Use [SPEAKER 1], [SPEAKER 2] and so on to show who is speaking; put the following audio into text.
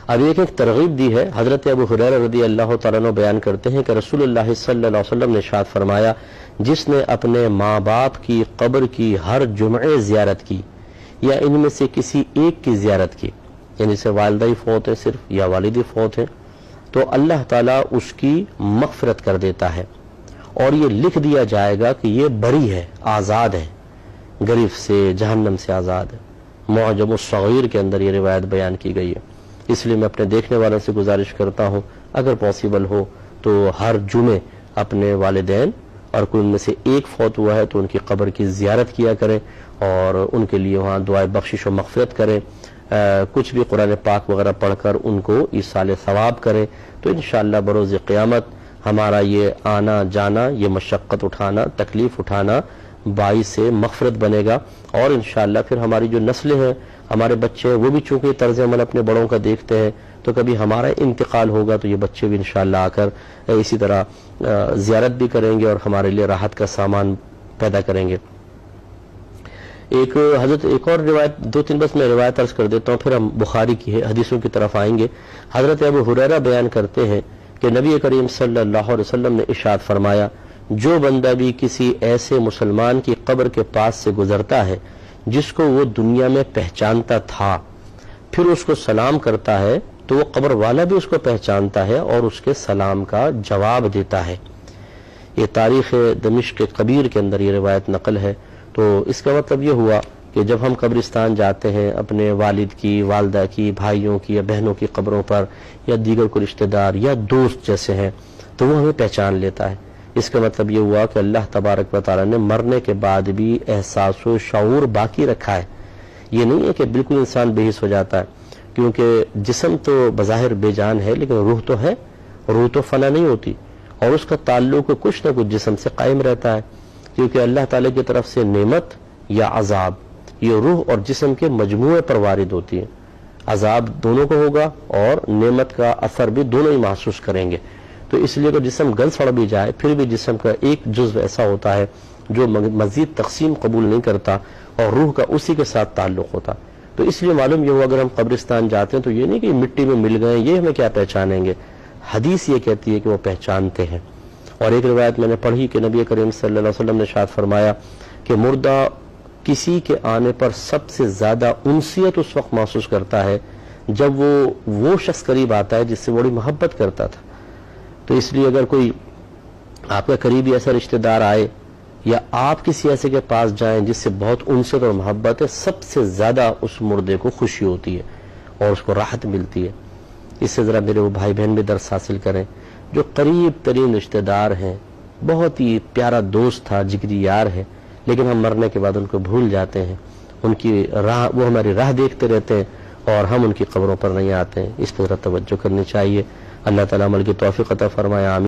[SPEAKER 1] اب ایک ترغیب دی ہے. حضرت ابو ہریرہ رضی اللہ تعالیٰ عنہ بیان کرتے ہیں کہ رسول اللہ صلی اللہ علیہ وسلم نے ارشاد فرمایا، جس نے اپنے ماں باپ کی قبر کی ہر جمعے زیارت کی یا ان میں سے کسی ایک کی زیارت کی، یعنی سے والدہ ہی فوت ہے صرف یا والدی فوت ہے، تو اللہ تعالیٰ اس کی مغفرت کر دیتا ہے اور یہ لکھ دیا جائے گا کہ یہ بری ہے، آزاد ہے، گرفت سے، جہنم سے آزاد ہے. معجم الصغیر کے اندر یہ روایت بیان کی گئی ہے. اس لیے میں اپنے دیکھنے والوں سے گزارش کرتا ہوں اگر پاسبل ہو تو ہر جمعے اپنے والدین اور کوئی ان میں سے ایک فوت ہوا ہے تو ان کی قبر کی زیارت کیا کریں اور ان کے لیے وہاں دعائے بخشش و مغفرت کریں. کچھ بھی قرآن پاک وغیرہ پڑھ کر ان کو ایصال ثواب کریں تو انشاءاللہ بروز قیامت ہمارا یہ آنا جانا، یہ مشقت اٹھانا، تکلیف اٹھانا باعث مغفرت بنے گا. اور انشاءاللہ پھر ہماری جو نسلیں ہیں، ہمارے بچے ہیں، وہ بھی چونکہ طرز عمل اپنے بڑوں کا دیکھتے ہیں تو کبھی ہمارا انتقال ہوگا تو یہ بچے بھی انشاءاللہ آ کر اسی طرح زیارت بھی کریں گے اور ہمارے لیے راحت کا سامان پیدا کریں گے. ایک اور روایت، دو تین بس میں روایت عرض کر دیتا ہوں، پھر ہم بخاری کی حدیثوں کی طرف آئیں گے. حضرت ابو ہریرہ بیان کرتے ہیں کہ نبی کریم صلی اللہ علیہ وسلم نے ارشاد فرمایا، جو بندہ بھی کسی ایسے مسلمان کی قبر کے پاس سے گزرتا ہے جس کو وہ دنیا میں پہچانتا تھا، پھر اس کو سلام کرتا ہے تو وہ قبر والا بھی اس کو پہچانتا ہے اور اس کے سلام کا جواب دیتا ہے. یہ تاریخ دمشق کبیر کے اندر یہ روایت نقل ہے. تو اس کا مطلب یہ ہوا کہ جب ہم قبرستان جاتے ہیں اپنے والد کی، والدہ کی، بھائیوں کی یا بہنوں کی قبروں پر یا دیگر کوئی رشتہ دار یا دوست جیسے ہیں تو وہ ہمیں پہچان لیتا ہے. اس کا مطلب یہ ہوا کہ اللہ تبارک و تعالیٰ نے مرنے کے بعد بھی احساس و شعور باقی رکھا ہے. یہ نہیں ہے کہ بالکل انسان بے حس ہو جاتا ہے، کیونکہ جسم تو بظاہر بے جان ہے لیکن روح تو ہے، روح تو فنا نہیں ہوتی اور اس کا تعلق کچھ نہ کچھ جسم سے قائم رہتا ہے، کیونکہ اللہ تعالیٰ کی طرف سے نعمت یا عذاب یہ روح اور جسم کے مجموعے پر وارد ہوتی ہے. عذاب دونوں کو ہوگا اور نعمت کا اثر بھی دونوں ہی محسوس کریں گے. تو اس لیے کہ جسم گل سڑ بھی جائے پھر بھی جسم کا ایک جزو ایسا ہوتا ہے جو مزید تقسیم قبول نہیں کرتا اور روح کا اسی کے ساتھ تعلق ہوتا. تو اس لیے معلوم یہ ہوا اگر ہم قبرستان جاتے ہیں تو یہ نہیں کہ مٹی میں مل گئے یہ ہمیں کیا پہچانیں گے، حدیث یہ کہتی ہے کہ وہ پہچانتے ہیں. اور ایک روایت میں نے پڑھی کہ نبی کریم صلی اللہ علیہ وسلم نے ارشاد فرمایا کہ مردہ کسی کے آنے پر سب سے زیادہ انسیت اس وقت محسوس کرتا ہے جب وہ شخص قریب آتا ہے جس سے بڑی محبت کرتا تھا. تو اس لیے اگر کوئی آپ کا قریبی ایسا رشتہ دار آئے یا آپ کسی ایسے کے پاس جائیں جس سے بہت انست اور محبت ہے، سب سے زیادہ اس مردے کو خوشی ہوتی ہے اور اس کو راحت ملتی ہے. اس سے ذرا میرے وہ بھائی بہن بھی درس حاصل کریں جو قریب ترین رشتہ دار ہیں، بہت ہی پیارا دوست تھا، جگری یار ہے، لیکن ہم مرنے کے بعد ان کو بھول جاتے ہیں، ان کی راہ، وہ ہماری راہ دیکھتے رہتے ہیں اور ہم ان کی قبروں پر نہیں آتے ہیں. اس پر ذرا توجہ کرنی چاہیے. اللہ تعالیٰ عمل کی توفیق عطا فرمائے. آمین.